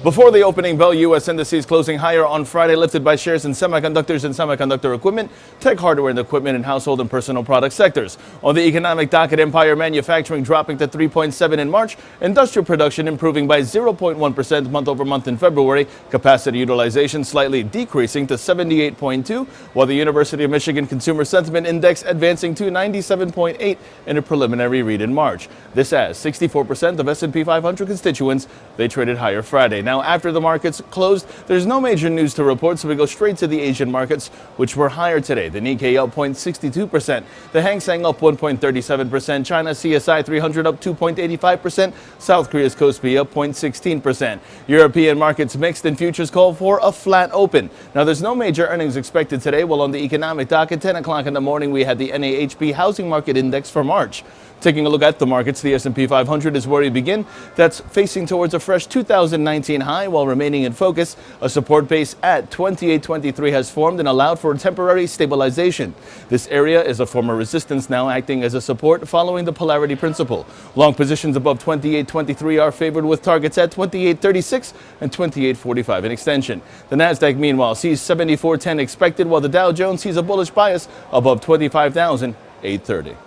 Before the opening bell, U.S. indices closing higher on Friday, lifted by shares in semiconductors and semiconductor equipment, tech hardware and equipment, and household and personal product sectors. On the economic docket, Empire manufacturing dropping to 3.7 in March, industrial production improving by 0.1% month over month in February, capacity utilization slightly decreasing to 78.2, while the University of Michigan Consumer Sentiment Index advancing to 97.8 in a preliminary read in March. This as 64% of SP 500 constituents, they traded higher Friday. Now, after the markets closed, there's no major news to report, so we go straight to the Asian markets, which were higher today. The Nikkei up 0.62%, the Hang Seng up 1.37%, China CSI 300 up 2.85%, South Korea's Kospi up 0.16%. European markets mixed and futures call for a flat open. Now, there's no major earnings expected today, while on the economic docket, 10 o'clock in the morning, we had the NAHB Housing Market Index for March. Taking a look at the markets, the S&P 500 is where we begin. That's facing towards a fresh 2019 high while remaining in focus. A support base at 2823 has formed and allowed for a temporary stabilization. This area is a former resistance now acting as a support following the polarity principle. Long positions above 2823 are favored with targets at 2836 and 2845 in extension. The Nasdaq meanwhile sees 7410 expected, while the Dow Jones sees a bullish bias above 25,830.